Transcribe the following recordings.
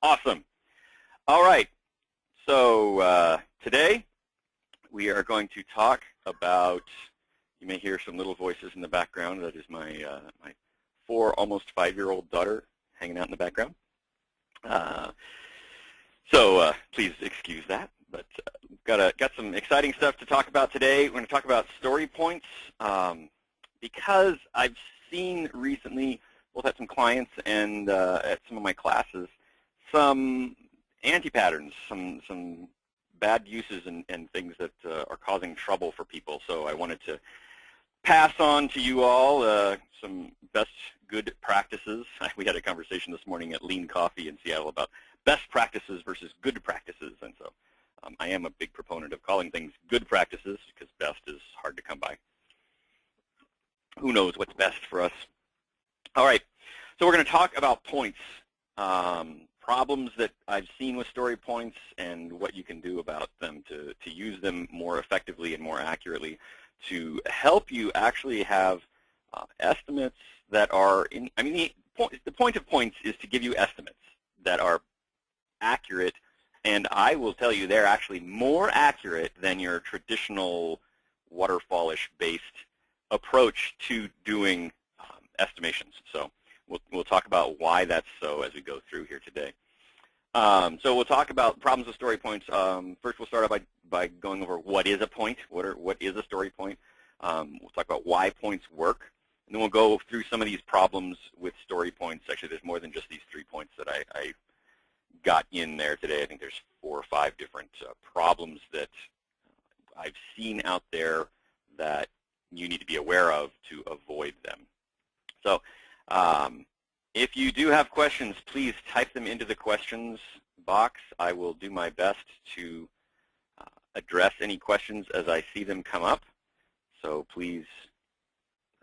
Awesome. All right. So today we are going to talk about, you may hear some little voices in the background. That is my my almost 5-year-old daughter hanging out in the background. So please excuse that. But got some exciting stuff to talk about today. We're going to talk about story points because I've seen recently, both at some clients and at some of my classes, some anti-patterns, some bad uses and things that are causing trouble for people. So I wanted to pass on to you all some best good practices. We had a conversation this morning at Lean Coffee in Seattle about best practices versus good practices, and so I am a big proponent of calling things good practices because best is hard to come by. Who knows what's best for us? All right, so we're going to talk about points, problems that I've seen with story points and what you can do about them to use them more effectively and more accurately to help you actually have estimates that are in, I mean, the point of points is to give you estimates that are accurate, and I will tell you they're actually more accurate than your traditional waterfallish based approach to doing estimations. So we'll talk about why that's so as we go through here today. So we'll talk about problems with story points. First, we'll start out by going over what is a point, what is a story point. We'll talk about why points work, and then we'll go through some of these problems with story points. Actually, there's more than just these 3 points that I got in there today. I think there's 4 or 5 different problems that I've seen out there that you need to be aware of to avoid them. So if you do have questions, please type them into the questions box. I will do my best to address any questions as I see them come up. So please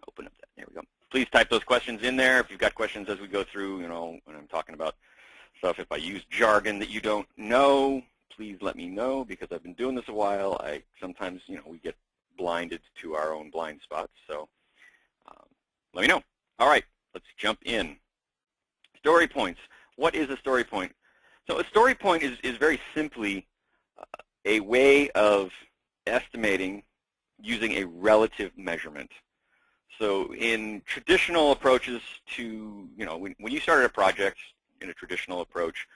open up that. There we go. Please type those questions in there. If you've got questions as we go through, you know, when I'm talking about stuff, if I use jargon that you don't know, please let me know, because I've been doing this a while. Sometimes, you know, we get blinded to our own blind spots. So let me know. All right, let's jump in. Story points. What is a story point? So a story point is very simply a way of estimating using a relative measurement. So in traditional approaches to, you know, when you started a project in a traditional approach,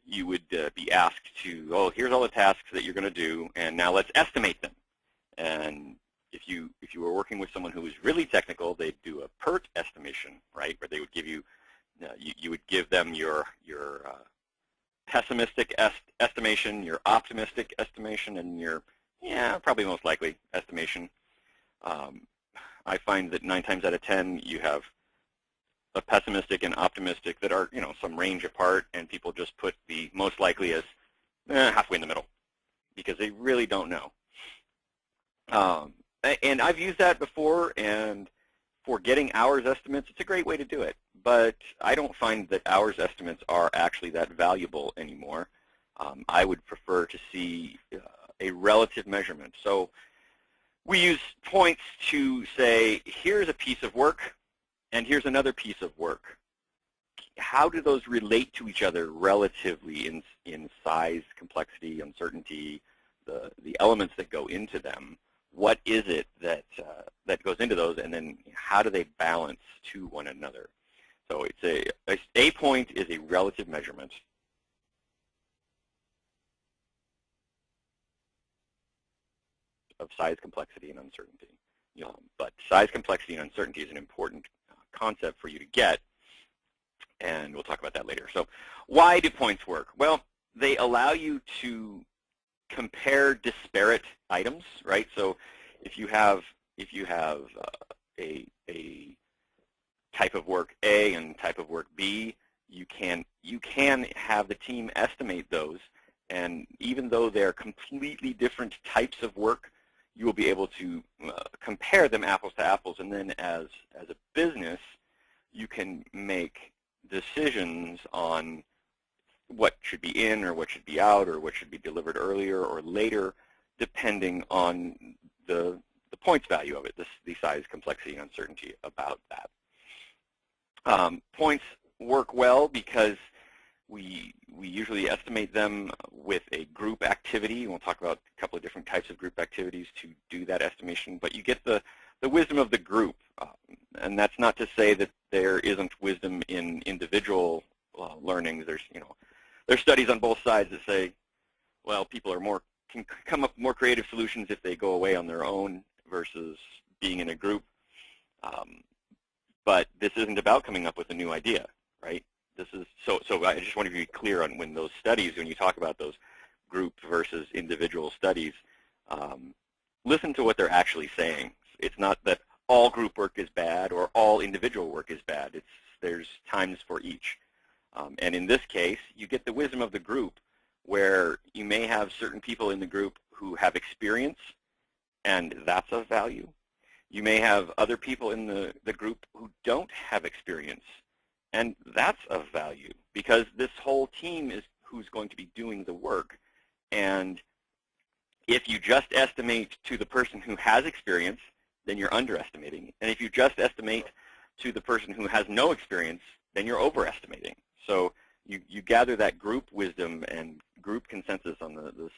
you would be asked to, oh, here's all the tasks that you're going to do, and now let's estimate them. And if you were working with someone who was really technical, they'd do a PERT estimation, right, where they would give you, you would give them your pessimistic estimation, your optimistic estimation, and your, probably most likely estimation. I find that 9 times out of 10 you have a pessimistic and optimistic that are, you know, some range apart, and people just put the most likely as halfway in the middle because they really don't know. And I've used that before, and for getting hours estimates, it's a great way to do it. But I don't find that hours estimates are actually that valuable anymore. I would prefer to see a relative measurement. So we use points to say, here's a piece of work, and here's another piece of work. How do those relate to each other relatively in size, complexity, uncertainty, the elements that go into them? What is it that goes into those, and then how do they balance to one another? So it's a point is a relative measurement of size, complexity, and uncertainty. But size, complexity, and uncertainty is an important concept for you to get, and we'll talk about that later. So why do points work? Well, they allow you to compare disparate items, right? So if you have a type of work A and type of work B, you can have the team estimate those, and even though they're completely different types of work, you will be able to compare them apples to apples, and then as a business, you can make decisions on what should be in or what should be out or what should be delivered earlier or later, depending on the points value of it, the size, complexity, and uncertainty about that. Points work well because We usually estimate them with a group activity, and we'll talk about a couple of different types of group activities to do that estimation, but you get the wisdom of the group. And that's not to say that there isn't wisdom in individual learnings. There's studies on both sides that say, well, people can come up with more creative solutions if they go away on their own versus being in a group. But this isn't about coming up with a new idea, right? This is so I just want to be clear on when those studies, when you talk about those group versus individual studies, listen to what they're actually saying. It's not that all group work is bad or all individual work is bad. There's times for each. And in this case, you get the wisdom of the group, where you may have certain people in the group who have experience, and that's of value. You may have other people in the group who don't have experience, and that's of value, because this whole team is who's going to be doing the work. And if you just estimate to the person who has experience, then you're underestimating. And if you just estimate to the person who has no experience, then you're overestimating. So you gather that group wisdom and group consensus on the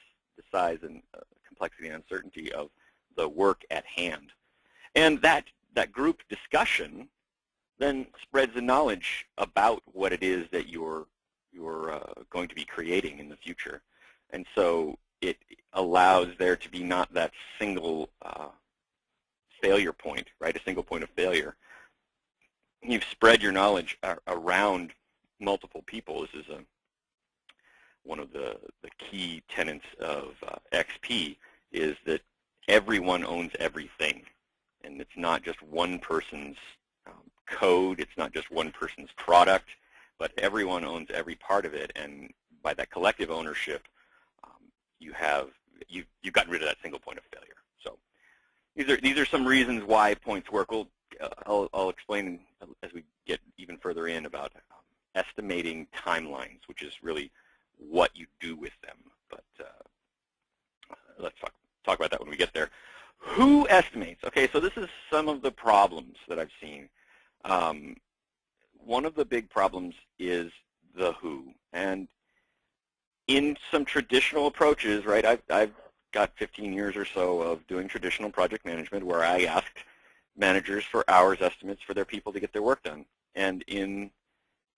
size and complexity and uncertainty of the work at hand. And that group discussion then spreads the knowledge about what it is that you're going to be creating in the future. And so it allows there to be not that single failure point, right? A single point of failure. You've spread your knowledge around multiple people. This is one of the key tenets of XP, is that everyone owns everything. And it's not just one person's code, it's not just one person's product, but everyone owns every part of it. And by that collective ownership, you've gotten rid of that single point of failure. So these are some reasons why points work. I'll explain as we get even further in about estimating timelines, which is really what you do with them. But let's talk about that when we get there. Who estimates? Okay, so this is some of the problems that I've seen. One of the big problems is the who. And in some traditional approaches, right, I've got 15 years or so of doing traditional project management, where I asked managers for hours estimates for their people to get their work done. And in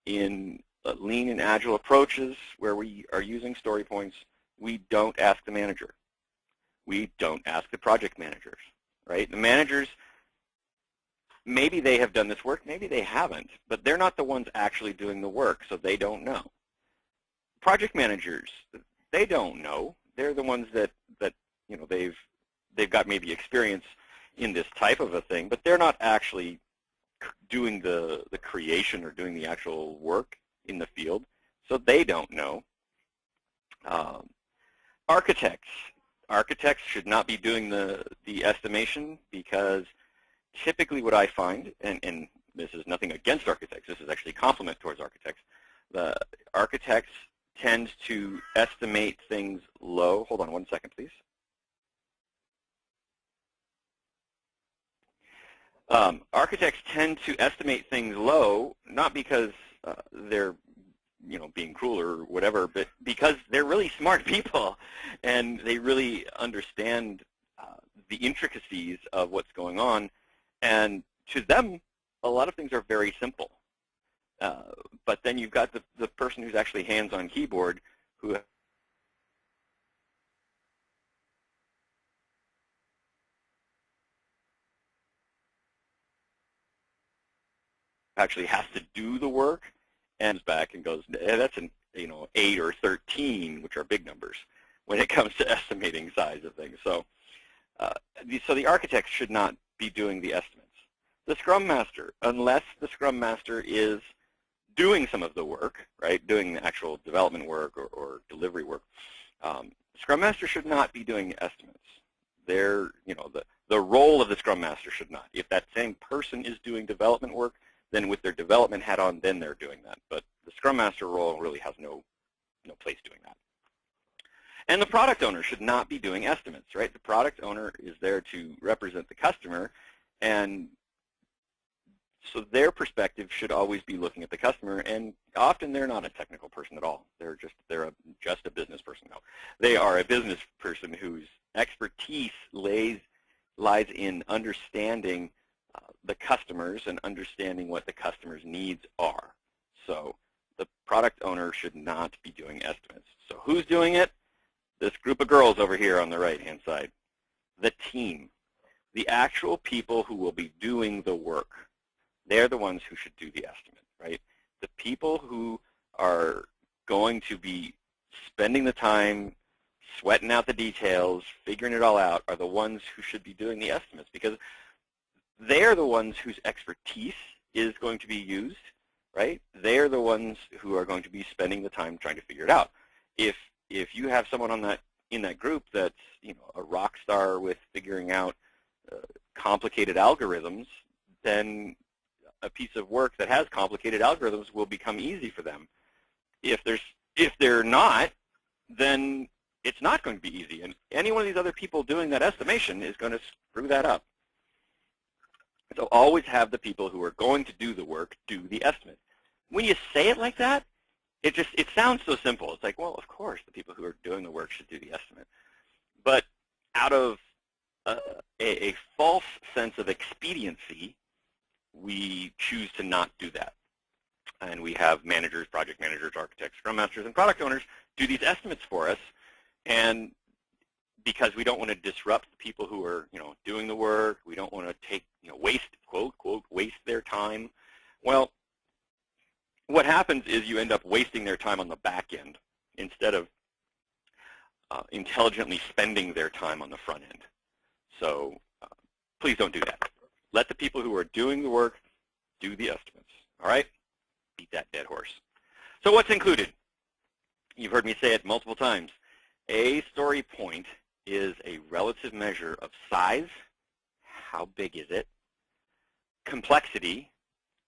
lean and agile approaches where we are using story points, we don't ask the manager. We don't ask the project managers, right? The managers, maybe they have done this work, maybe they haven't, but they're not the ones actually doing the work, so they don't know. Project managers, they don't know. They're the ones that they've got maybe experience in this type of a thing, but they're not actually doing the creation or doing the actual work in the field, so they don't know. Architects should not be doing the estimation, because typically what I find, and this is nothing against architects, this is actually a compliment towards architects, the architects tend to estimate things low. Hold on one second, please. Architects tend to estimate things low, not because they're being cruel or whatever, but because they're really smart people and they really understand the intricacies of what's going on. And to them, a lot of things are very simple. But then you've got the person who's actually hands-on keyboard who actually has to do the work and back and goes, that's an 8 or 13, which are big numbers when it comes to estimating size of things. So, so the architect should not be doing the estimates. The Scrum Master, unless the Scrum Master is doing some of the work, right, doing the actual development work or delivery work, Scrum Master should not be doing estimates. The role of the Scrum Master should not. If that same person is doing development work, then with their development hat on, then they're doing that. But the Scrum Master role really has no place doing that. And the product owner should not be doing estimates, right? The product owner is there to represent the customer, and So their perspective should always be looking at the customer, and often they're not a technical person at all. They're just a business person. No, they are a business person whose expertise lies in understanding the customers and understanding what the customer's needs are. So the product owner should not be doing estimates. So who's doing it? This group of girls over here on the right-hand side. The team, the actual people who will be doing the work. They're the ones who should do the estimate, right? The people who are going to be spending the time sweating out the details, figuring it all out, are the ones who should be doing the estimates, because they're the ones whose expertise is going to be used, right? They're the ones who are going to be spending the time trying to figure it out. If you have someone in that group that's, you know, a rock star with figuring out complicated algorithms, then a piece of work that has complicated algorithms will become easy for them. If they're not, then it's not going to be easy, and any one of these other people doing that estimation is going to screw that up. So always have the people who are going to do the work do the estimate. When you say it like that, it sounds so simple. It's like, well, of course, the people who are doing the work should do the estimate. But out of a false sense of expediency, we choose to not do that. And we have managers, project managers, architects, scrum masters, and product owners do these estimates for us. And because we don't want to disrupt the people who are, you know, doing the work, we don't want to take, you know, waste, quote, quote, waste their time. Well, what happens is you end up wasting their time on the back end instead of intelligently spending their time on the front end. So please don't do that. Let the people who are doing the work do the estimates, all right? Beat that dead horse. So what's included? You've heard me say it multiple times. A story point is a relative measure of size, how big is it, complexity,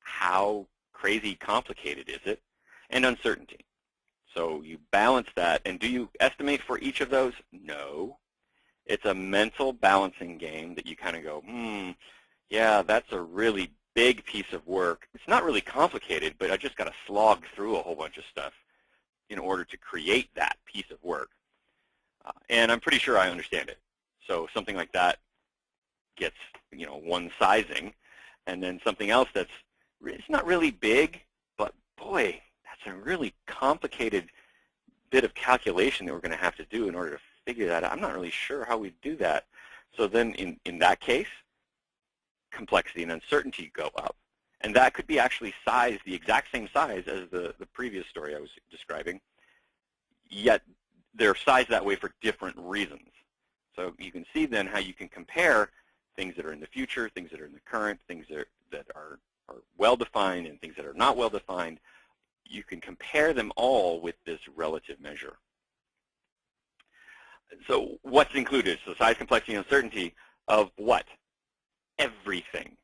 how crazy complicated is it, and uncertainty. So you balance that, and do you estimate for each of those? No. It's a mental balancing game that you kind of go, yeah, that's a really big piece of work. It's not really complicated, but I just got to slog through a whole bunch of stuff in order to create that piece of work. And I'm pretty sure I understand it. So something like that gets, you know, one sizing, and then something else that's, it's not really big, but boy, that's a really complicated bit of calculation that we're going to have to do in order to figure that out. I'm not really sure how we do that. So then in that case, complexity and uncertainty go up. And that could be actually sized the exact same size as the previous story I was describing, yet they're sized that way for different reasons. So you can see then how you can compare things that are in the future, things that are in the current, things that are well-defined and things that are not well-defined. You can compare them all with this relative measure. So what's included? So size, complexity, and uncertainty of what? Everything.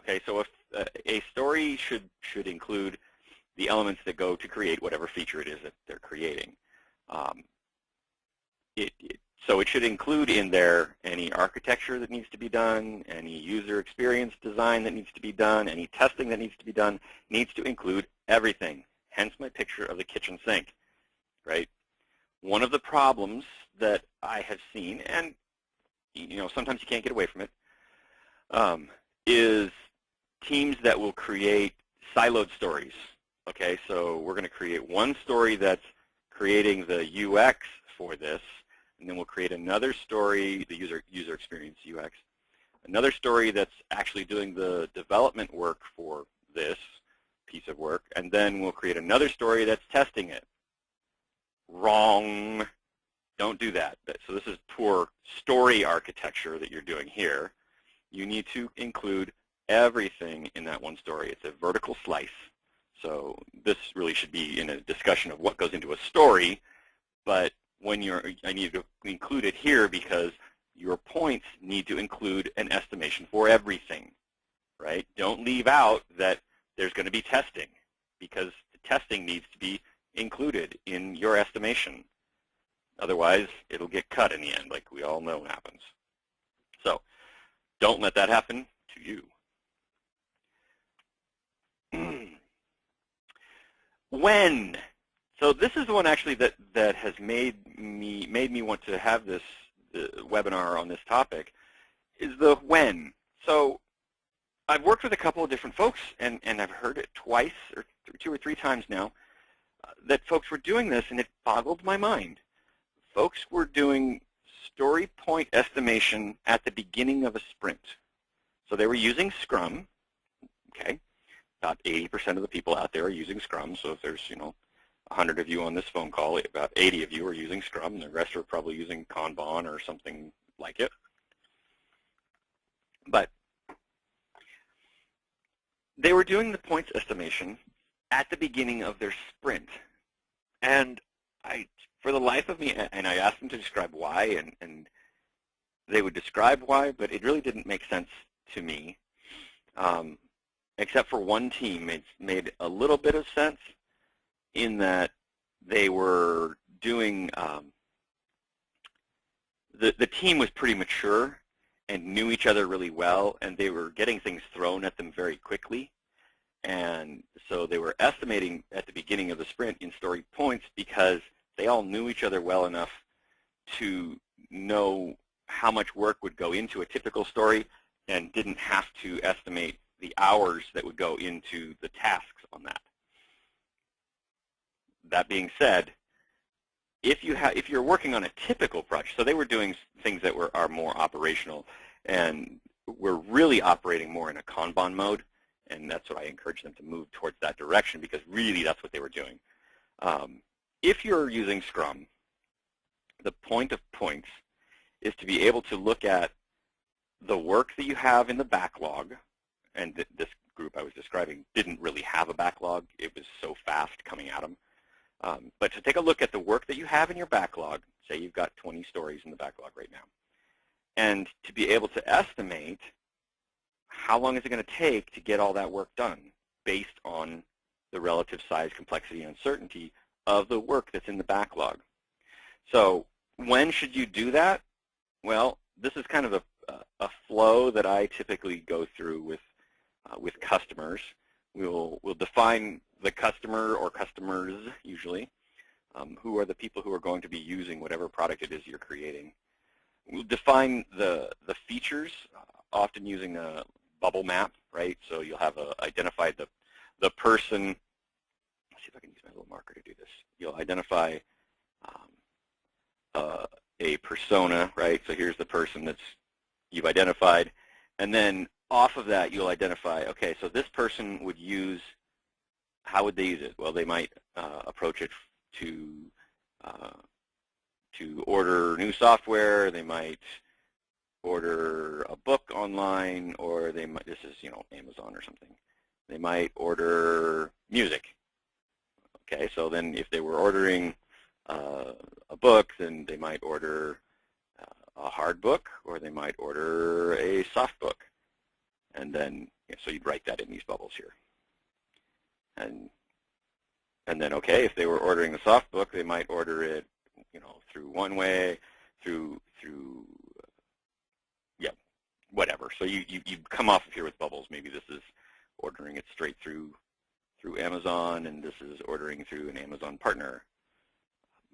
Okay, so if a story should include the elements that go to create whatever feature it is that they're creating. So it should include in there any architecture that needs to be done, any user experience design that needs to be done, any testing that needs to be done. Needs to include everything. Hence my picture of the kitchen sink, right? One of the problems that I have seen, and you know, sometimes you can't get away from it, is teams that will create siloed stories. Okay, so we're going to create one story that's creating the UX for this, and then we'll create another story, the user experience UX, another story that's actually doing the development work for this piece of work, and then we'll create another story that's testing it. Wrong. Don't do that. So this is poor story architecture that you're doing here. You need to include everything in that one story. It's a vertical slice. So this really should be in a discussion of what goes into a story, but when I need to include it here because your points need to include an estimation for everything, right? Don't leave out that there's going to be testing, because the testing needs to be included in your estimation. Otherwise, it'll get cut in the end, like we all know happens. So don't let that happen to you. When? So this is the one actually that has made me want to have this webinar on this topic, is the when. So I've worked with a couple of different folks, and I've heard it twice or 2 or 3 times now, that folks were doing this, and it boggled my mind. Folks were doing story point estimation at the beginning of a sprint. So they were using Scrum, okay? About 80% of the people out there are using Scrum, so if there's, 100 of you on this phone call, about 80 of you are using Scrum, and the rest are probably using Kanban or something like it. But they were doing the points estimation at the beginning of their sprint. And for the life of me, and I asked them to describe why, and they would describe why, but it really didn't make sense to me, except for one team. It made a little bit of sense in that they were doing, the team was pretty mature and knew each other really well, and they were getting things thrown at them very quickly. And so they were estimating at the beginning of the sprint in story points because they all knew each other well enough to know how much work would go into a typical story and didn't have to estimate the hours that would go into the tasks on that. That being said, if you're working on a typical project, so they were doing things that are more operational, and we're really operating more in a Kanban mode, and that's what I encourage them to move towards that direction, because really that's what they were doing. If you're using Scrum, the point of points is to be able to look at the work that you have in the backlog, and this group I was describing didn't really have a backlog. It was so fast coming at them. But to take a look at the work that you have in your backlog, say you've got 20 stories in the backlog right now, and to be able to estimate how long is it going to take to get all that work done based on the relative size, complexity, and uncertainty of the work that's in the backlog. So when should you do that? Well, this is kind of a flow that I typically go through with customers. We'll define the customer or customers usually, who are the people who are going to be using whatever product it is you're creating. We'll define the features, often using a bubble map, right? So you'll have identified the person. Let's see if I can use my little marker to do this. You'll identify a persona, right? So here's the person that's you've identified, and then off of that you'll identify, okay, so this person would use, how would they use it? Well, they might approach it to order new software. They might order a book online, or they might, this is, Amazon or something. They might order music. Okay, so then if they were ordering a book, then they might order a hard book, or they might order a soft book. And then, so you'd write that in these bubbles here. And then, okay, if they were ordering the soft book, they might order it, through one way, through yeah, whatever. So you come off of here with bubbles. Maybe this is ordering it straight through Amazon, and this is ordering through an Amazon partner,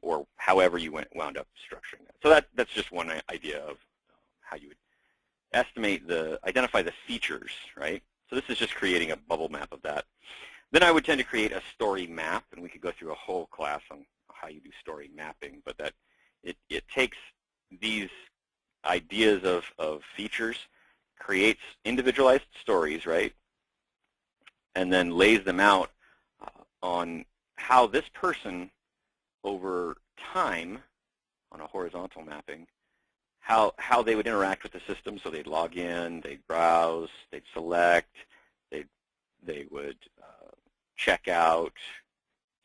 or however you wound up structuring that. So that's just one idea of how you would identify the features, right? So this is just creating a bubble map of that. Then I would tend to create a story map, and we could go through a whole class on how you do story mapping, but that it takes these ideas of features, creates individualized stories, right, and then lays them out on how this person over time on a horizontal mapping, how they would interact with the system. So they'd log in, they'd browse, they'd select, they would check out,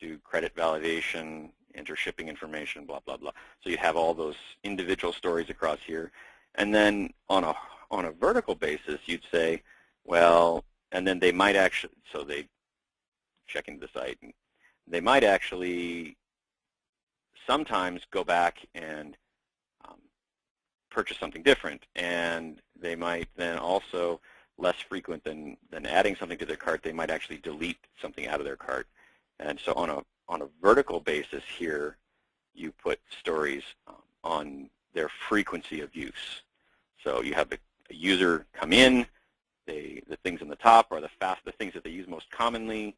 do credit validation, enter shipping information, blah, blah, blah. So you have all those individual stories across here. And then on a vertical basis, you'd say, well, and then they might actually, so they check into the site, and they might actually sometimes go back and purchase something different. And they might then also, less frequent than adding something to their cart, they might actually delete something out of their cart And so on a vertical basis here, you put stories on their frequency of use. So you have a user come in, the things on the top are the things that they use most commonly.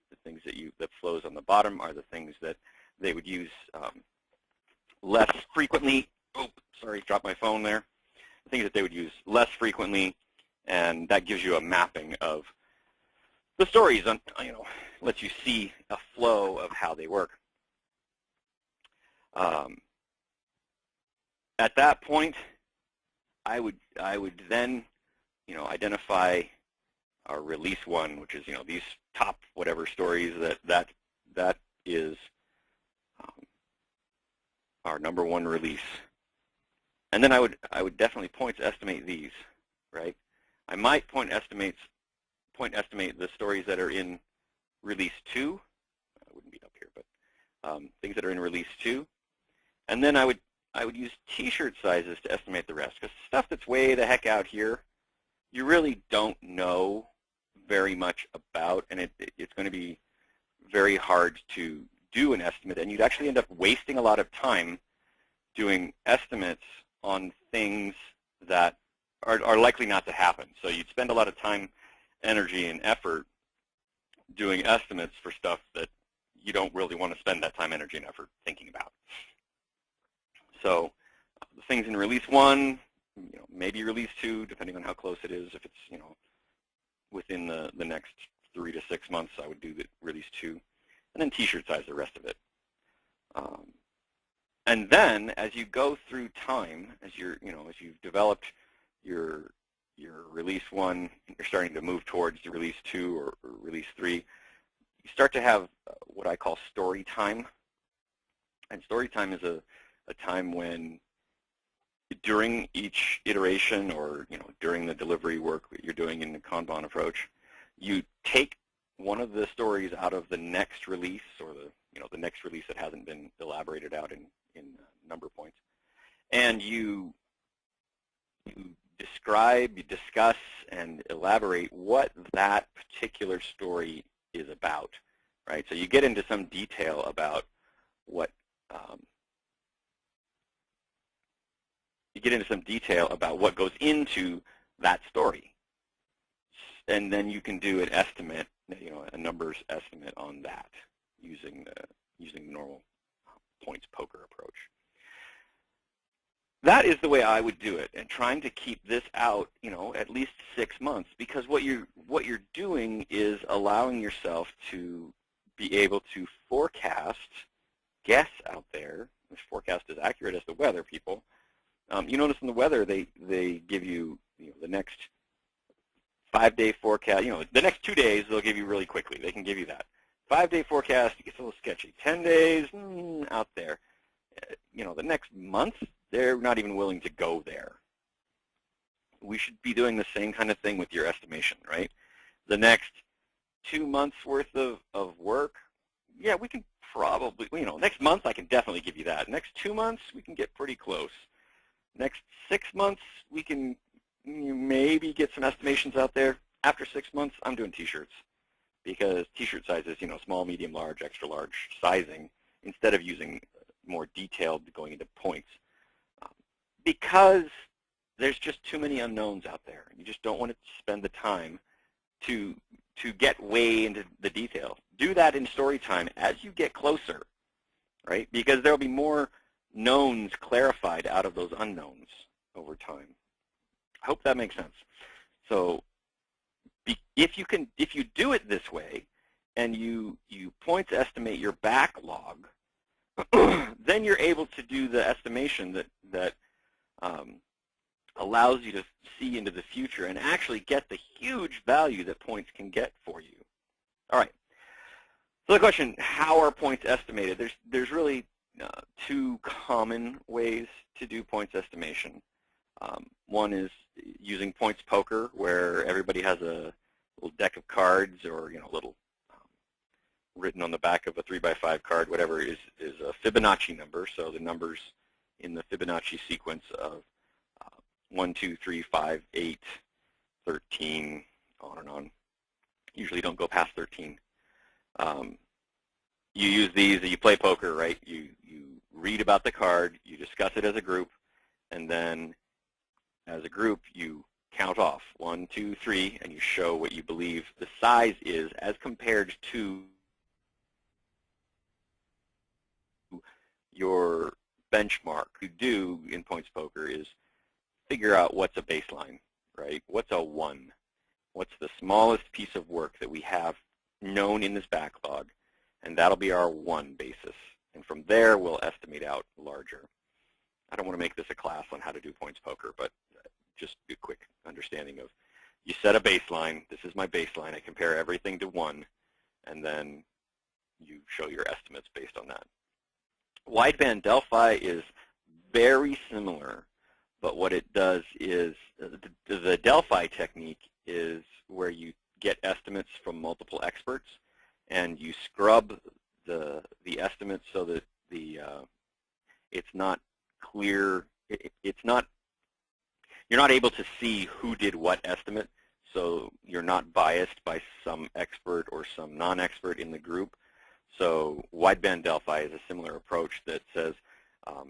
The things that flows on the bottom are the things that they would use less frequently. Oh, sorry, dropped my phone there. The things that they would use less frequently, and that gives you a mapping of the stories on, lets you see a flow of how they work. At that point, I would then, identify our release one, which is, these top whatever stories that is our number one release. And then I would definitely points estimate these, right? I might point estimate the stories that are in release 2. I wouldn't be up here, but things that are in release 2. And then I would use T-shirt sizes to estimate the rest, because stuff that's way the heck out here, you really don't know very much about, and it's going to be very hard to do an estimate, and you'd actually end up wasting a lot of time doing estimates on things that are likely not to happen. So you'd spend a lot of time, energy, and effort doing estimates for stuff that you don't really want to spend that time, energy, and effort thinking about. So the things in release 1, maybe release 2, depending on how close it is. If it's, within the next 3 to 6 months, I would do the release 2, and then T-shirt size the rest of it. And then as you go through time, as you've developed your release 1, you're starting to move towards the release 2 or release 3, you start to have what I call story time. And story time is a time when during each iteration or during the delivery work that you're doing in the Kanban approach, you take one of the stories out of the next release, or the next release that hasn't been elaborated out in number points, and you describe, you discuss, and elaborate what that particular story is about, right? So you get into some detail about what goes into that story, and then you can do an estimate, a numbers estimate on that using the normal points poker approach. That is the way I would do it, and trying to keep this out, at least 6 months, because what you're doing is allowing yourself to be able to forecast, guess out there. This forecast is accurate as the weather, people. You notice in the weather they give you, the next 5-day forecast. The next 2 days they'll give you really quickly. They can give you that. 5-day forecast, it gets a little sketchy. 10 days out there. The next month, they're not even willing to go there. We should be doing the same kind of thing with your estimation, right? The next 2 months worth of work, yeah, we can probably, next month I can definitely give you that. Next 2 months, we can get pretty close. Next 6 months, we can maybe get some estimations out there. After 6 months, I'm doing T-shirts, because T-shirt sizes, small, medium, large, extra large sizing, instead of using more detailed going into points, because there's just too many unknowns out there. You just don't want to spend the time to get way into the detail. Do that in story time as you get closer, right? Because there'll be more knowns clarified out of those unknowns over time. I hope that makes sense. So if you do it this way, and you points estimate your backlog, then you're able to do the estimation that allows you to see into the future and actually get the huge value that points can get for you. All right. So the question, how are points estimated? There's really 2 common ways to do points estimation. One is using points poker, where everybody has a little deck of cards, or little written on the back of a 3x5 card, whatever is a Fibonacci number. So the numbers in the Fibonacci sequence of 1, 2, 3, 5, 8, 13, on and on. Usually don't go past 13. you use these, you play poker, right? You read about the card, you discuss it as a group, and then as a group you count off 1, 2, 3, and you show what you believe the size is as compared to your benchmark. You do in points poker is figure out what's a baseline, right? What's a 1? What's the smallest piece of work that we have known in this backlog? And that'll be our 1 basis. And from there, we'll estimate out larger. I don't want to make this a class on how to do points poker, but just a quick understanding of you set a baseline. This is my baseline. I compare everything to 1, and then you show your estimates based on that. Wideband Delphi is very similar, but what it does is the Delphi technique is where you get estimates from multiple experts, and you scrub the estimates so that it's not clear. You're not able to see who did what estimate, so you're not biased by some expert or some non-expert in the group. So Wideband Delphi is a similar approach that says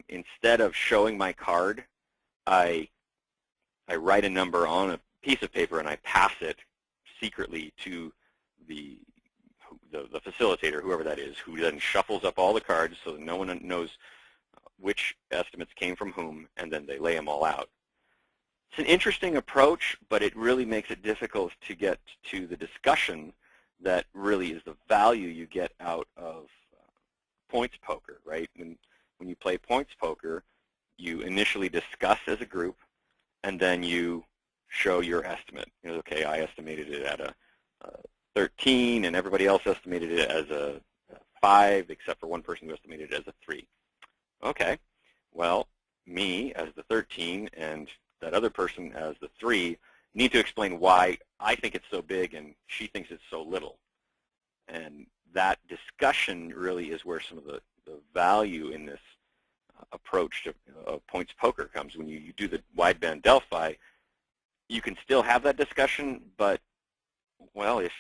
instead of showing my card, I write a number on a piece of paper and I pass it secretly to the facilitator, whoever that is, who then shuffles up all the cards so that no one knows which estimates came from whom, and then they lay them all out. It's an interesting approach, but it really makes it difficult to get to the discussion that really is the value you get out of points poker, right? When you play points poker, you initially discuss as a group, and then you show your estimate. You know, okay, I estimated it at a 13, and everybody else estimated it as a 5, except for one person who estimated it as a 3. Okay, well, me as the 13 and that other person as the 3 need to explain why I think it's so big and she thinks it's so little. And that discussion really is where some of the value in this approach of points poker comes. When you do the Wideband Delphi, you can still have that discussion, but, well, if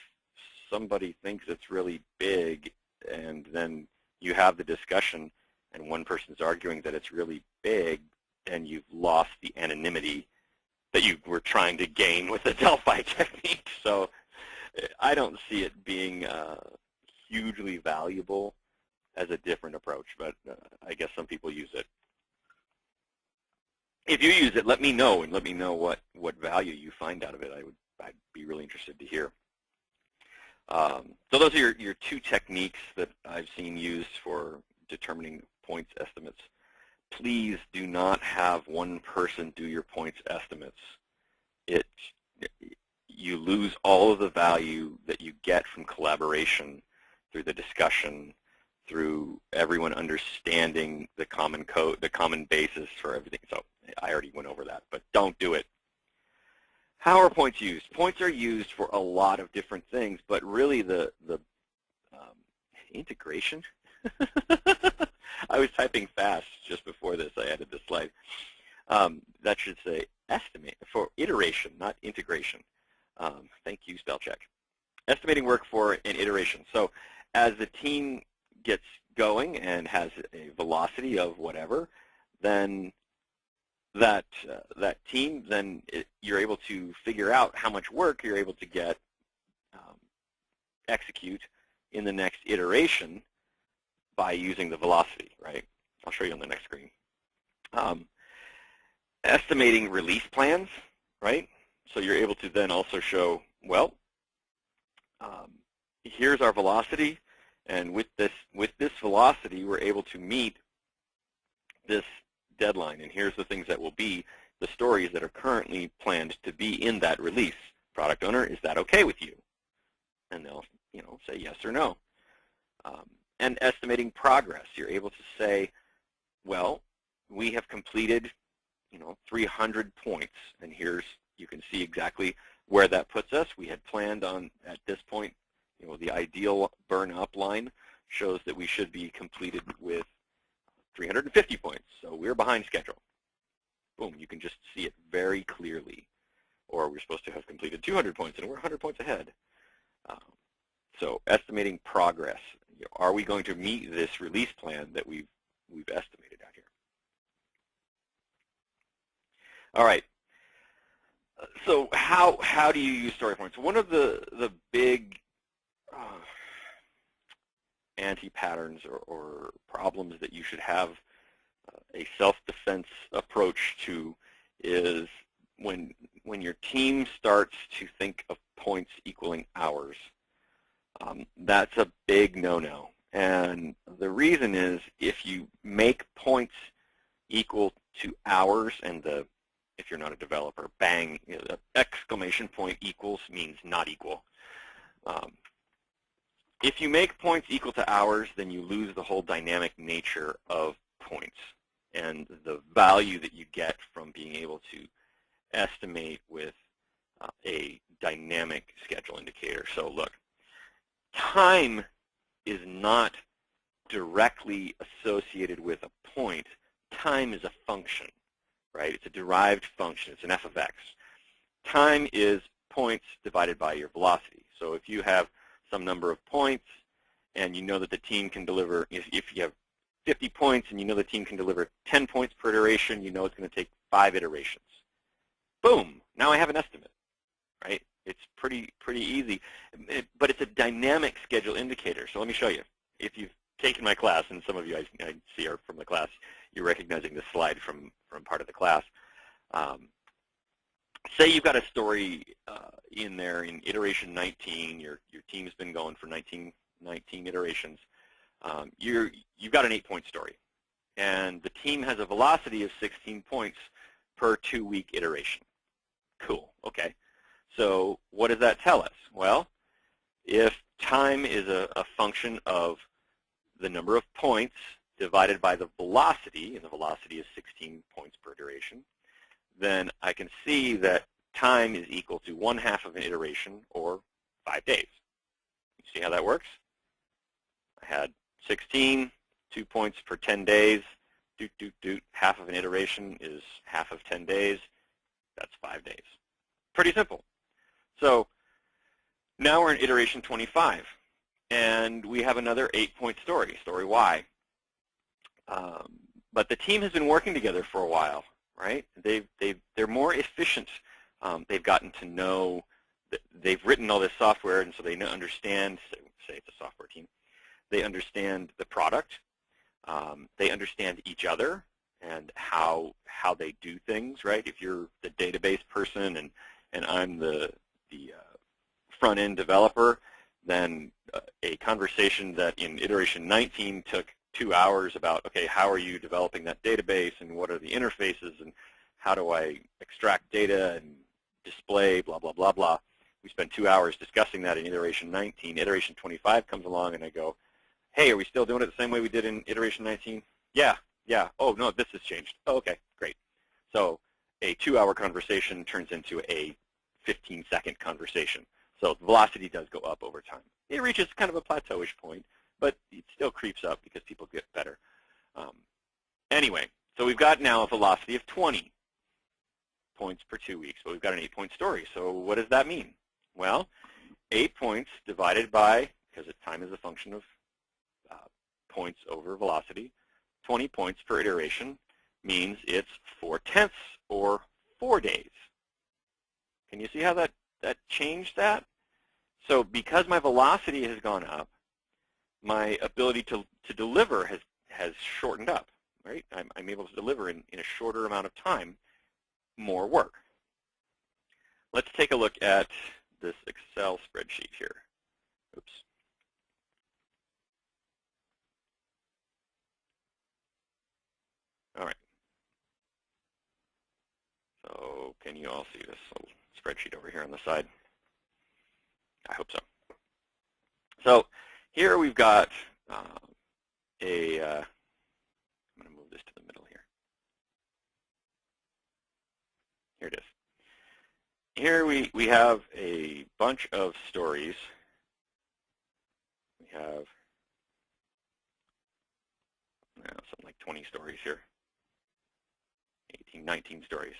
somebody thinks it's really big and then you have the discussion and one person's arguing that it's really big, and you've lost the anonymity that you were trying to gain with the Delphi technique. So I don't see it being hugely valuable as a different approach, but I guess some people use it. If you use it, let me know, and let me know what value you find out of it. I'd be really interested to hear. So those are your 2 techniques that I've seen used for determining points estimates. Please do not have one person do your points estimates. You lose all of the value that you get from collaboration through the discussion, through everyone understanding the common code, the common basis for everything. So I already went over that, but don't do it. How are points used? Points are used for a lot of different things, but really the integration. I was typing fast just before this. I added this slide. That should say estimate for iteration, not integration. Thank you, spell check. Estimating work for an iteration. So as the team gets going and has a velocity of whatever, then that team, then you're able to figure out how much work you're able to get execute in the next iteration by using the velocity, right? I'll show you on the next screen. Estimating release plans, right? So you're able to then also show, well, here's our velocity, and with this velocity, we're able to meet this deadline, and here's the things that will be the stories that are currently planned to be in that release. Product owner, is that okay with you? And they'll, say yes or no. And estimating progress, you're able to say, well, we have completed, 300 points, and you can see exactly where that puts us. We had planned on, at this point, the ideal burn-up line shows that we should be completed with 350 points, so we're behind schedule. Boom, you can just see it very clearly. Or we're supposed to have completed 200 points, and we're 100 points ahead. So estimating progress, are we going to meet this release plan that we've estimated out here? All right. So how do you use story points? One of the big anti-patterns or problems that you should have a self-defense approach to is when your team starts to think of points equaling hours. That's a big no-no. And the reason is if you make points equal to hours, and if you're not a developer, bang, the exclamation point equals means not equal. If you make points equal to hours, then you lose the whole dynamic nature of points and the value that you get from being able to estimate with a dynamic schedule indicator. So look, time is not directly associated with a point. Time is a function, right? It's a derived function. It's an f of x. Time is points divided by your velocity. So if you have some number of points and you know that the team can deliver, if you have 50 points and you know the team can deliver 10 points per iteration, you know it's going to take 5 iterations. Boom, now I have an estimate, right? It's pretty easy, but it's a dynamic schedule indicator. So let me show you. If you've taken my class, and some of you I see are from the class, you're recognizing this slide from part of the class. Say you've got a story in there in iteration 19. Your team's been going for 19 iterations. You've got an 8-point story, and the team has a velocity of 16 points per 2-week iteration. Cool. Okay. So what does that tell us? Well, if time is a function of the number of points divided by the velocity, and the velocity is 16 points per iteration, then I can see that time is equal to 1/2 of an iteration, or 5 days. You see how that works? I had 16, 2 points per 10 days. Half of an iteration is half of 10 days. That's 5 days. Pretty simple. So now we're in iteration 25, and we have another 8-point story, story Y. But the team has been working together for a while, right? They're more efficient. They've gotten to know, they've written all this software, and so they understand, say it's a software team, they understand the product. They understand each other and how they do things, right? If you're the database person and I'm the front-end developer, then a conversation that in iteration 19 took 2 hours about, okay, how are you developing that database and what are the interfaces and how do I extract data and display, blah, blah, blah, blah. We spent 2 hours discussing that in iteration 19. Iteration 25 comes along and I go, hey, are we still doing it the same way we did in iteration 19? Yeah. Oh, no, this has changed. Oh, okay, great. So a 2-hour conversation turns into a 15-second conversation. So the velocity does go up over time. It reaches kind of a plateauish point, but it still creeps up because people get better. Anyway, so we've got now a velocity of 20 points per 2 weeks, but we've got an 8-point story. So what does that mean? Well, 8 points divided by, because time is a function of points over velocity, 20 points per iteration means it's 4/10 or 4 days. Can you see how that changed that? So because my velocity has gone up, my ability to deliver has shortened up, right? I'm able to deliver in a shorter amount of time more work. Let's take a look at this Excel spreadsheet here. Oops. All right. So can you all see this little spreadsheet over here on the side? I hope so. So here we've got I'm going to move this to the middle here. Here it is. Here we have a bunch of stories. We have something like 20 stories here, 18, 19 stories.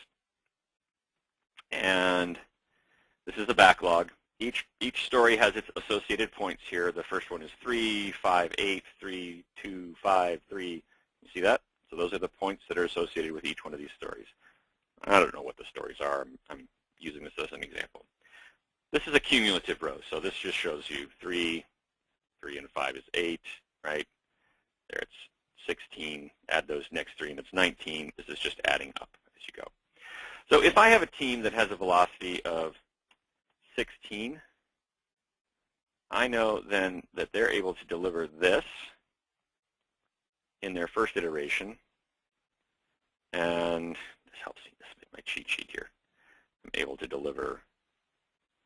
And this is the backlog. Each story has its associated points here. The first one is 3, 5, 8, 3, 2, 5, 3. You see that? So those are the points that are associated with each one of these stories. I don't know what the stories are. I'm using this as an example. This is a cumulative row, so this just shows you 3 and 5 is 8, right? There it's 16. Add those next 3 and it's 19. This is just adding up as you go. So if I have a team that has a velocity of 16, I know then that they're able to deliver this in their first iteration. And this helps me. This is my cheat sheet here. I'm able to deliver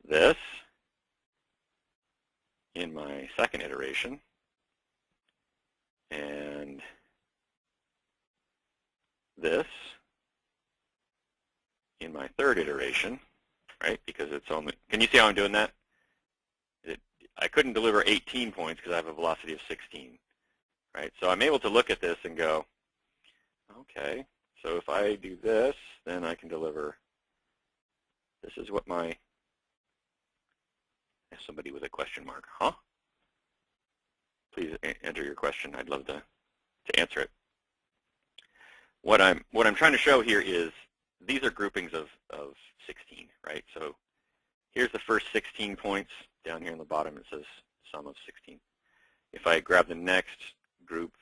this in my second iteration. And this in my third iteration. Right? Because it's only, can you see how I'm doing that? I couldn't deliver 18 points because I have a velocity of 16, right? So I'm able to look at this and go, okay, so if I do this, then I can deliver, this is what my, somebody with a question mark, huh? Please enter your question. I'd love to answer it. What I'm trying to show here is these are groupings of 16, right? So here's the first 16 points. Down here on the bottom it says sum of 16. If I grab the next group,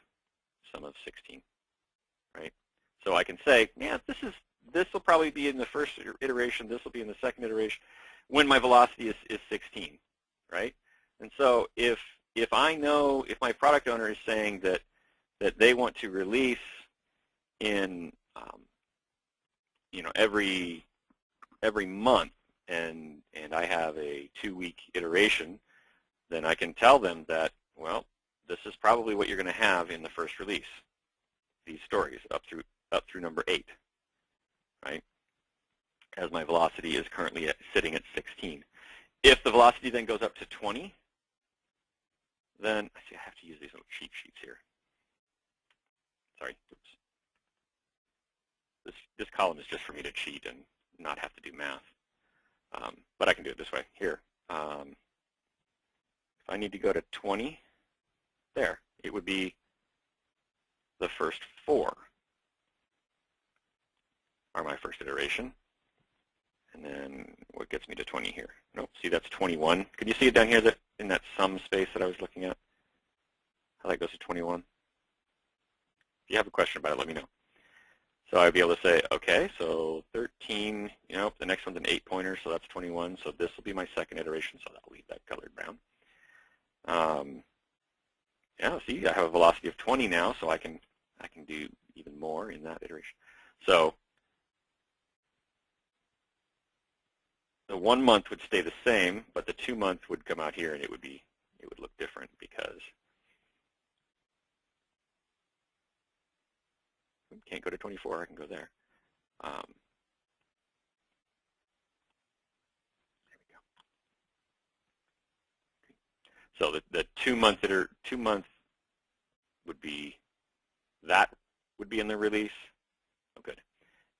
sum of 16, right? So I can say, yeah, this will probably be in the first iteration, this will be in the second iteration, when my velocity is 16, right? And so if I know, if my product owner is saying that they want to release in every month, and I have a 2-week iteration, then I can tell them that, well, this is probably what you're going to have in the first release, these stories up through number 8, right? As my velocity is currently sitting at 16. If the velocity then goes up to 20, then I see I have to use these little cheat sheets here. Sorry, oops. This column is just for me to cheat and not have to do math. But I can do it this way. Here, if I need to go to 20, there, it would be the first 4 are my first iteration. And then what gets me to 20 here? Nope, see that's 21. Can you see it down here in that sum space that I was looking at? How that goes to 21? If you have a question about it, let me know. So I'd be able to say, okay, so 13, the next one's an 8-pointer, so that's 21. So this will be my second iteration, so I'll leave that colored brown. Yeah, see, I have a velocity of 20 now, so I can do even more in that iteration. So the 1 month would stay the same, but the 2 month would come out here, and it would look different because can't go to 24. I can go there. There we go. So the 2 month would be in the release. Oh, good.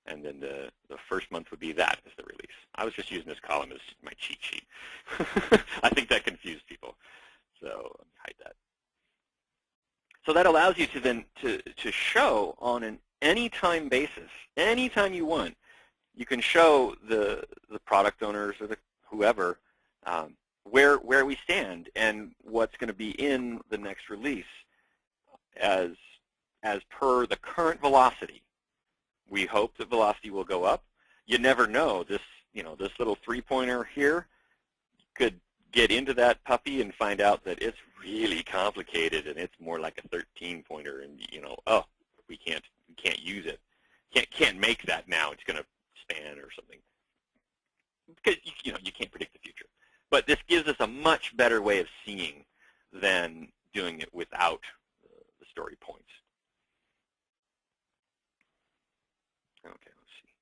And then the first month would be that as the release. I was just using this column as my cheat sheet. I think that confused people. So let me hide that. So that allows you to then to show on an anytime basis, anytime you want, you can show the product owners or whoever where we stand and what's going to be in the next release as per the current velocity. We hope the velocity will go up. You never know. This little 3-pointer here could get into that puppy and find out that it's really complicated and it's more like a 13-pointer, and oh, we can't use it. Can't make that now. It's going to span or something. Because you can't predict the future. But this gives us a much better way of seeing than doing it without the story points. Okay, let's see.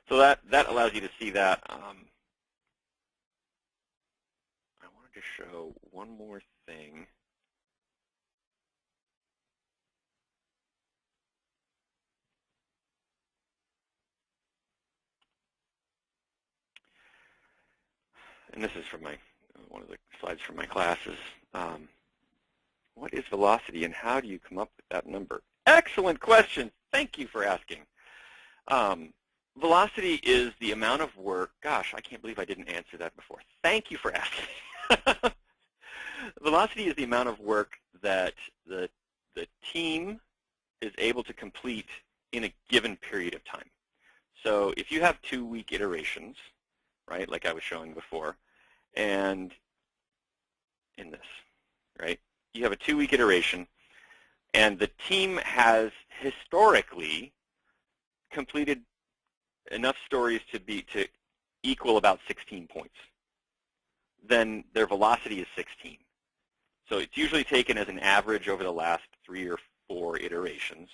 So that allows you to see that. I wanted to show one more thing. and this is from one of the slides from my classes. What is velocity and how do you come up with that number? Excellent question. Thank you for asking. Velocity is the amount of work. Gosh, I can't believe I didn't answer that before. Thank you for asking. Velocity is the amount of work that the team is able to complete in a given period of time. So if you have 2-week iterations, right, like I was showing before, and in this, right, you have a 2-week iteration, and the team has historically completed enough stories to equal about 16 points. Then their velocity is 16. So it's usually taken as an average over the last 3 or 4 iterations,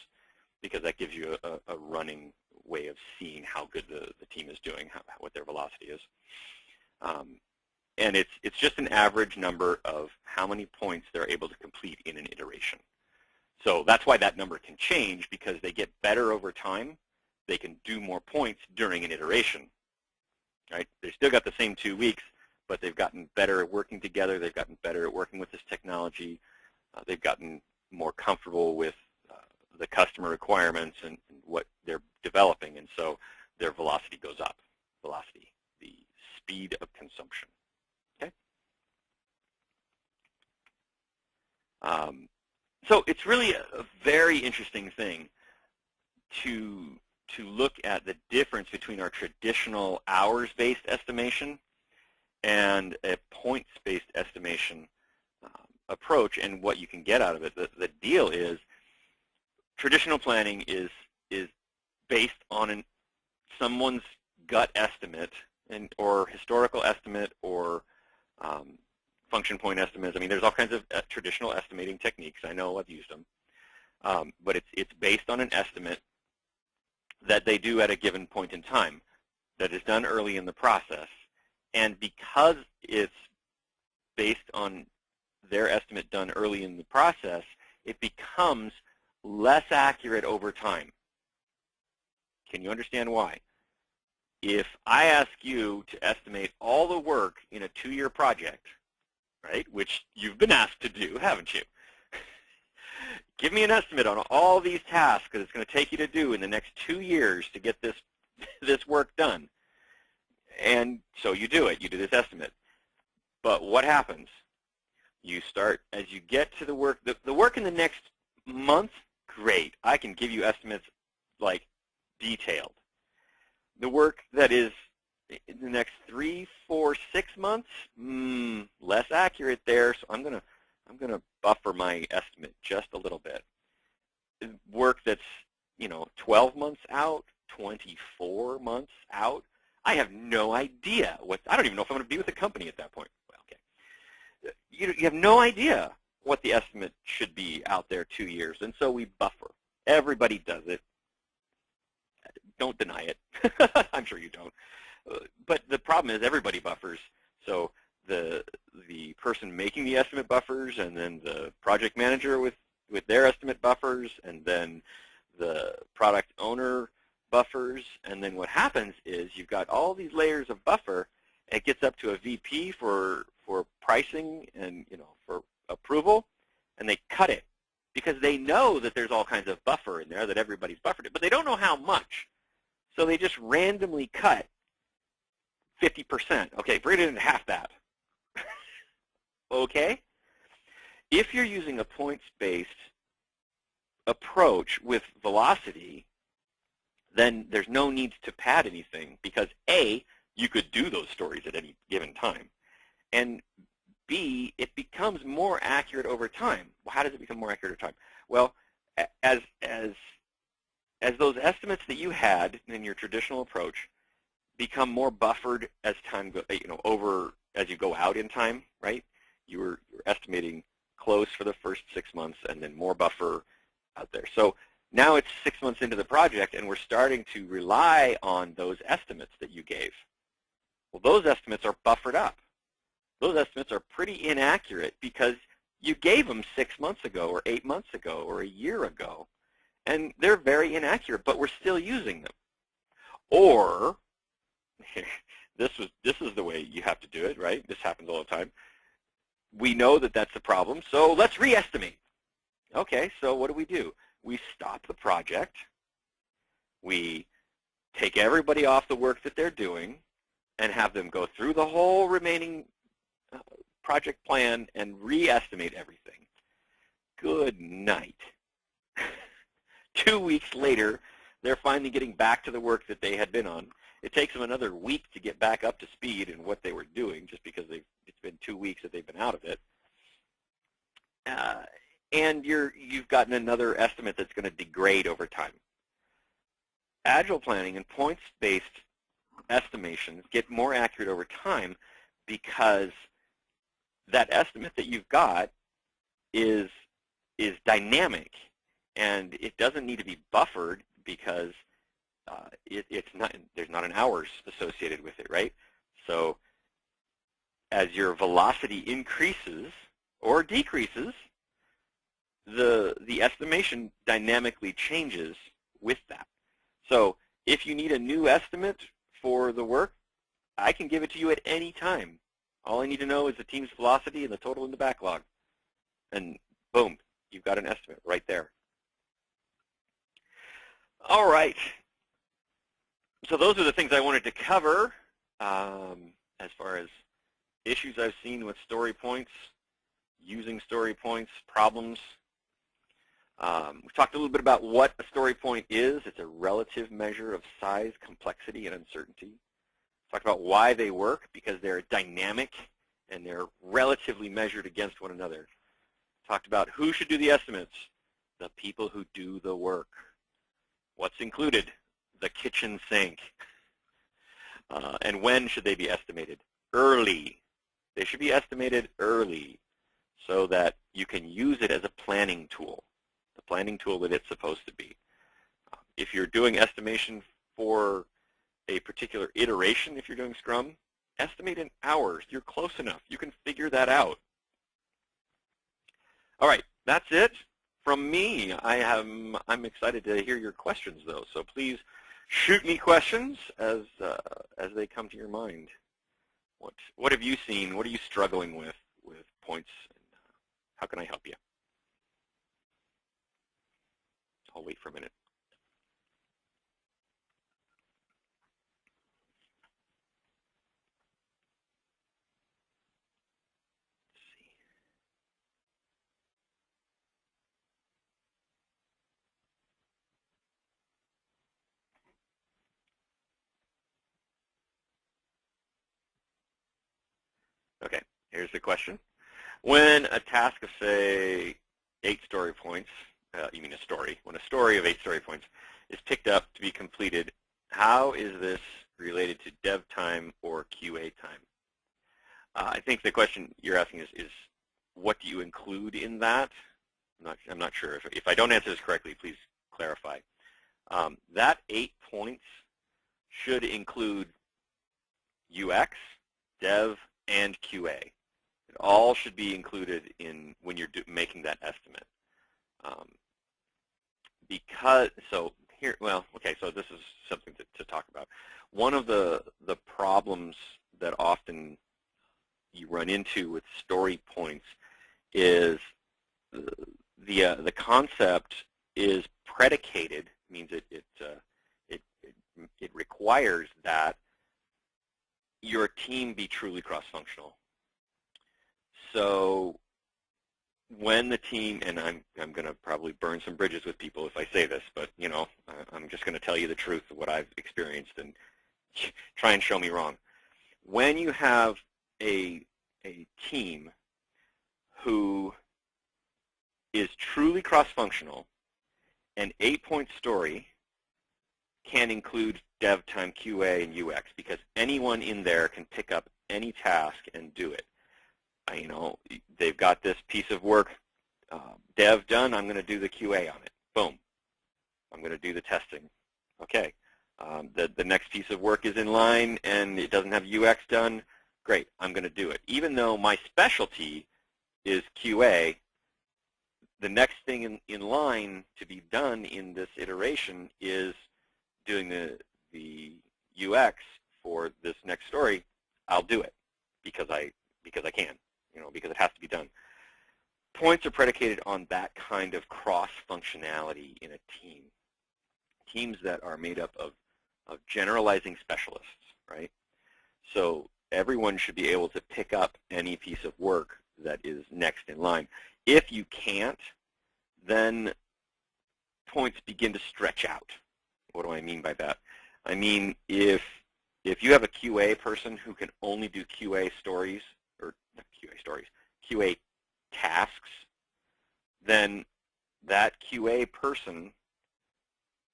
because that gives you a running way of seeing how good the team is doing, what their velocity is. And it's just an average number of how many points they're able to complete in an iteration. So that's why that number can change, because they get better over time. They can do more points during an iteration, right? They still got the same 2 weeks, but they've gotten better at working together. They've gotten better at working with this technology. They've gotten more comfortable with the customer requirements and what they're developing, and so their velocity goes up. Velocity, the speed of consumption. Okay. So it's really a very interesting thing to look at the difference between our traditional hours-based estimation and a points-based estimation approach, and what you can get out of it. The deal is, traditional planning is based on someone's gut estimate or historical estimate or function point estimates. I mean, there's all kinds of traditional estimating techniques. I know I've used them, but it's based on an estimate that they do at a given point in time that is done early in the process. And because it's based on their estimate done early in the process, it becomes less accurate over time. Can you understand why? If I ask you to estimate all the work in a 2-year project, right, which you've been asked to do, haven't you? Give me an estimate on all these tasks that it's going to take you to do in the next 2 years to get this work done. And so you do it. You do this estimate. But what happens? You start, as you get to the work, the work in the next month, great. I can give you estimates like detailed. The work that is in the next 3, 4, 6 months, less accurate there. So I'm gonna buffer my estimate just a little bit. Work that's 12 months out, 24 months out, I have no idea I don't even know if I'm going to be with the company at that point. Well, okay. You have no idea what the estimate should be out there 2 years, and so we buffer. Everybody does it. Don't deny it. I'm sure you don't. But the problem is everybody buffers. So the person making the estimate buffers, and then the project manager with their estimate buffers, and then the product owner buffers, and then what happens is you've got all these layers of buffer, and it gets up to a VP for pricing and for approval, and they cut it because they know that there's all kinds of buffer in there, that everybody's buffered it, but they don't know how much. So they just randomly cut 50%. Okay, bring it in half that. Okay? If you're using a points-based approach with velocity, then there's no need to pad anything, because A, you could do those stories at any given time, and B, it becomes more accurate over time. Well, how does it become more accurate over time? Well, as those estimates that you had in your traditional approach become more buffered as time goes, as you go out in time, right? You're estimating close for the first 6 months, and then more buffer out there. So now it's 6 months into the project, and we're starting to rely on those estimates that you gave. Well, those estimates are buffered up. Those estimates are pretty inaccurate because you gave them 6 months ago, or 8 months ago, or a year ago, and they're very inaccurate, but we're still using them. Or, this is the way you have to do it, right? This happens all the time. We know that that's the problem, so let's re-estimate. Okay, so what do? We stop the project. We take everybody off the work that they're doing and have them go through the whole remaining project plan and re-estimate everything. Good night. 2 weeks later, they're finally getting back to the work that they had been on. It takes them another week to get back up to speed in what they were doing, just because it's been 2 weeks that they've been out of it. And you've gotten another estimate that's going to degrade over time. Agile planning and points-based estimations get more accurate over time because that estimate that you've got is dynamic, and it doesn't need to be buffered because there's not an hours associated with it, right? So as your velocity increases or decreases, the estimation dynamically changes with that. So if you need a new estimate for the work, I can give it to you at any time. All I need to know is the team's velocity and the total in the backlog. And boom, you've got an estimate right there. All right. So those are the things I wanted to cover as far as issues I've seen with story points, using story points, problems. We've talked a little bit about what a story point is. It's a relative measure of size, complexity, and uncertainty. Talked about why they work, because they're dynamic and they're relatively measured against one another. Talked about who should do the estimates, the people who do the work. What's included? The kitchen sink. And when should they be estimated? Early. They should be estimated early so that you can use it as a planning tool, the planning tool that it's supposed to be. If you're doing estimation for a particular iteration, if you're doing Scrum, estimate in hours. You're close enough. You can figure that out. All right, that's it from me. I'm excited to hear your questions, though. So please shoot me questions as they come to your mind. What have you seen? What are you struggling with points? And how can I help you? I'll wait for a minute. Okay, here's the question. When a task of, say, 8 story points, you mean a story, when a story of 8 story points is picked up to be completed, how is this related to dev time or QA time? I think the question you're asking is what do you include in that? I'm not sure. If I don't answer this correctly, please clarify. That 8 points should include UX, dev, and QA. It all should be included in when you're making that estimate. So this is something to talk about. One of the problems that often you run into with story points is the concept is predicated, means it requires that your team be truly cross-functional. So when the team, and I'm going to probably burn some bridges with people if I say this, but you know, I'm just going to tell you the truth of what I've experienced and try and show me wrong. When you have a team who is truly cross-functional, an 8-point story can include dev time, QA, and UX, because anyone in there can pick up any task and do it. You know, they've got this piece of work, dev done, I'm going to do the QA on it. Boom. I'm going to do the testing. Okay. The next piece of work is in line and it doesn't have UX done. Great, I'm going to do it. Even though my specialty is QA, the next thing in line to be done in this iteration is doing the UX for this next story, I'll do it because I can, because it has to be done. Points are predicated on that kind of cross-functionality in a team. Teams that are made up of generalizing specialists, right? So everyone should be able to pick up any piece of work that is next in line. If you can't, then points begin to stretch out. What do I mean by that? I mean, if you have a QA person who can only do QA stories, or not QA stories, QA tasks, then that QA person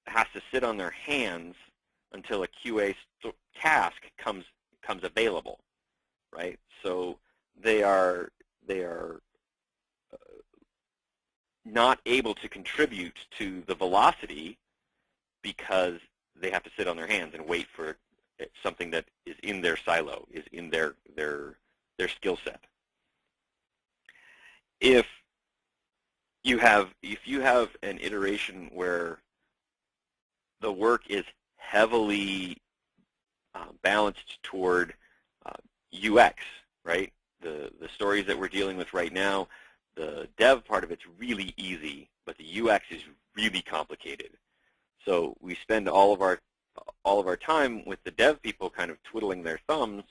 has to sit on their hands until a QA task comes available, right? So they are not able to contribute to the velocity because they have to sit on their hands and wait for something that is in their silo, is in their skill set. If you have an iteration where the work is heavily balanced toward UX, right? The stories that we're dealing with right now, the dev part of it's really easy, but the UX is really complicated. So we spend all of our time with the dev people kind of twiddling their thumbs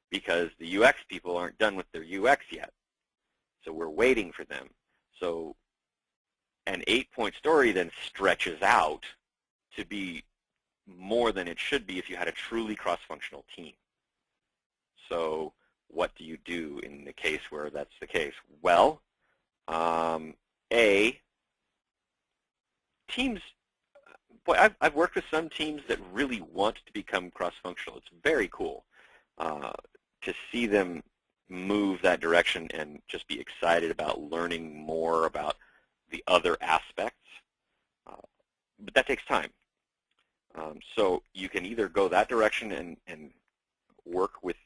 because the UX people aren't done with their UX yet. So we're waiting for them. So an 8-point story then stretches out to be more than it should be if you had a truly cross-functional team. So what do you do in the case where that's the case? Well, teams, boy, I've worked with some teams that really want to become cross-functional. It's very cool to see them move that direction and just be excited about learning more about the other aspects. But that takes time. So you can either go that direction and work with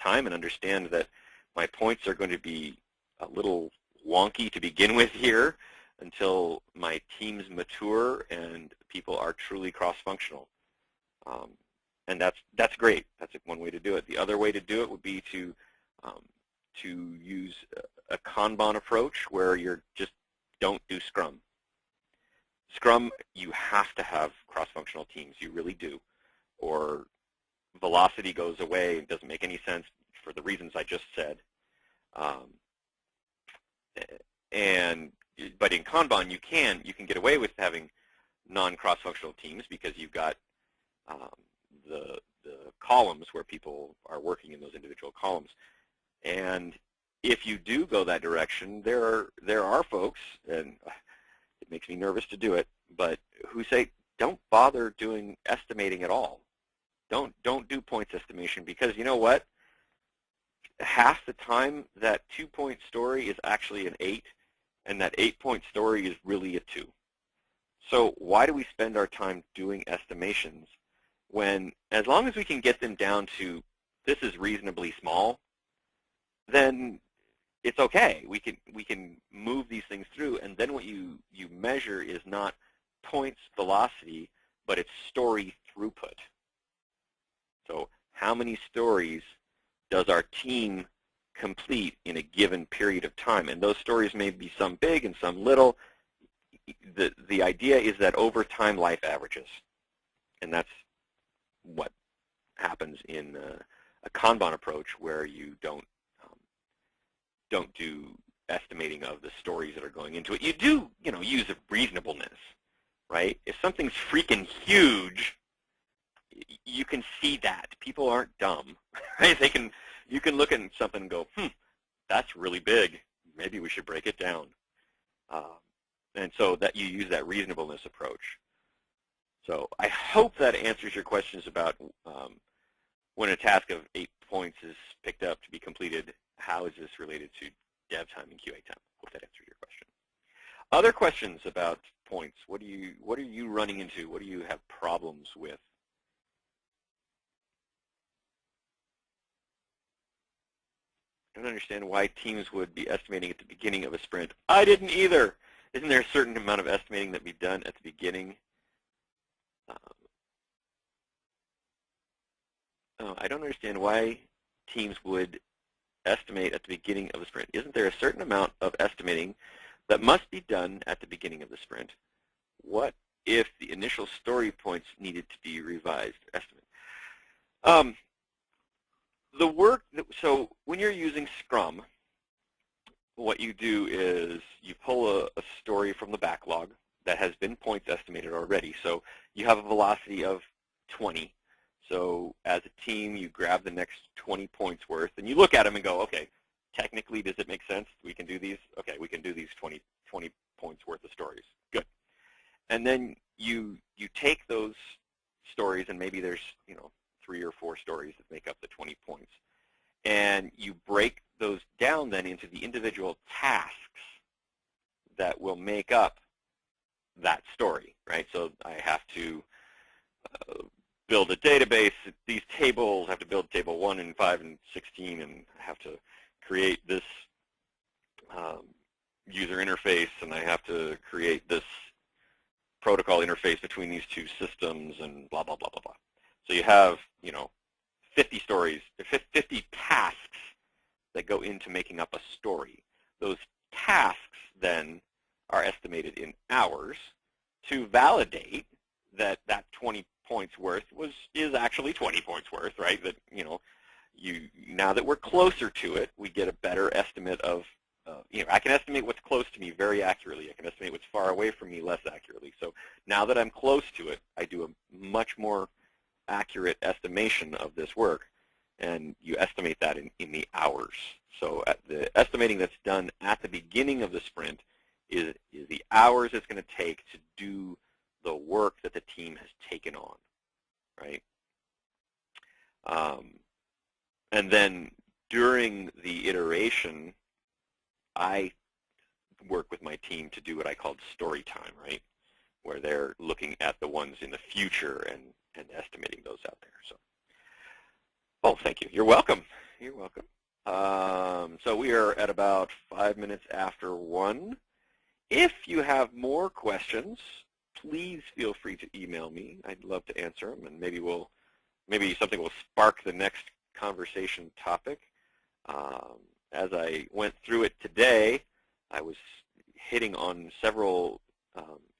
time and understand that my points are going to be a little wonky to begin with here until my teams mature and people are truly cross-functional. And that's great. That's one way to do it. The other way to do it would be to use a Kanban approach where you're just don't do Scrum. Scrum, you have to have cross-functional teams. You really do. Or velocity goes away and doesn't make any sense for the reasons I just said. But in Kanban, you can get away with having non-cross-functional teams because you've got the columns where people are working in those individual columns. And if you do go that direction, there are folks, and it makes me nervous to do it, but who say, don't bother doing estimating at all. Don't do points estimation because you know what? Half the time that 2-point story is actually an 8, and that 8-point story is really a 2. So why do we spend our time doing estimations when, as long as we can get them down to this is reasonably small, then it's okay. We can move these things through, and then what you measure is not points velocity, but it's story throughput. So how many stories does our team complete in a given period of time? And those stories may be some big and some little. The idea is that over time life averages, and that's what happens in a Kanban approach where you don't do estimating of the stories that are going into it. You do, use a reasonableness, right? If something's freaking huge, you can see that. People aren't dumb, right? You can look at something and go, that's really big. Maybe we should break it down. And so that you use that reasonableness approach. So I hope that answers your questions about when a task of 8 points is picked up to be completed, how is this related to dev time and QA time? Hope that answers your question. Other questions about points? What are you running into? What do you have problems with? I don't understand why teams would be estimating at the beginning of a sprint. I didn't either. Isn't there a certain amount of estimating that be done at the beginning? I don't understand why teams would estimate at the beginning of the sprint. Isn't there a certain amount of estimating that must be done at the beginning of the sprint? What if the initial story points needed to be revised? Estimate. The work, so when you're using Scrum, what you do is you pull a story from the backlog that has been points estimated already. So you have a velocity of 20. So as a team, you grab the next 20 points worth, and you look at them and go, okay, technically, does it make sense? We can do these? Okay, we can do these 20 points worth of stories. Good. And then you take those stories, and maybe there's 3 or 4 stories that make up the 20 points, and you break those down then into the individual tasks that will make up that story, right? So I have to build a database. These tables, I have to build table 1 and 5 and 16, and I have to create this user interface, and I have to create this protocol interface between these 2 systems, and blah, blah, blah, blah, blah. So you have, 50 stories, 50 tasks that go into making up a story. Those tasks then are estimated in hours to validate that that 20 points worth is actually 20 points worth, right? That now that we're closer to it, we get a better estimate of I can estimate what's close to me very accurately. I can estimate what's far away from me less accurately. So now that I'm close to it, I do a much more accurate estimation of this work, and you estimate that in the hours. So the estimating that's done at the beginning of the sprint is the hours it's going to take to do the work that the team has taken on, right? And then during the iteration, I work with my team to do what I called story time, right? Where they're looking at the ones in the future and estimating those out there. So, oh, thank you. You're welcome. You're welcome. So we are at about 5 minutes after 1. If you have more questions, please feel free to email me. I'd love to answer them, and maybe something will spark the next conversation topic. As I went through it today, I was hitting on several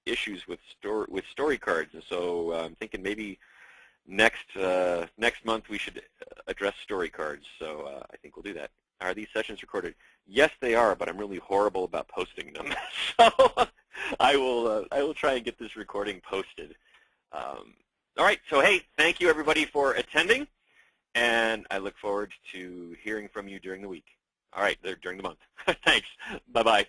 issues with story cards, and so I'm thinking maybe next month we should address story cards. So I think we'll do that. Are these sessions recorded? Yes, they are, but I'm really horrible about posting them. So I will try and get this recording posted. All right. So hey, thank you everybody for attending, and I look forward to hearing from you during the week. All right, during the month. Thanks. Bye-bye.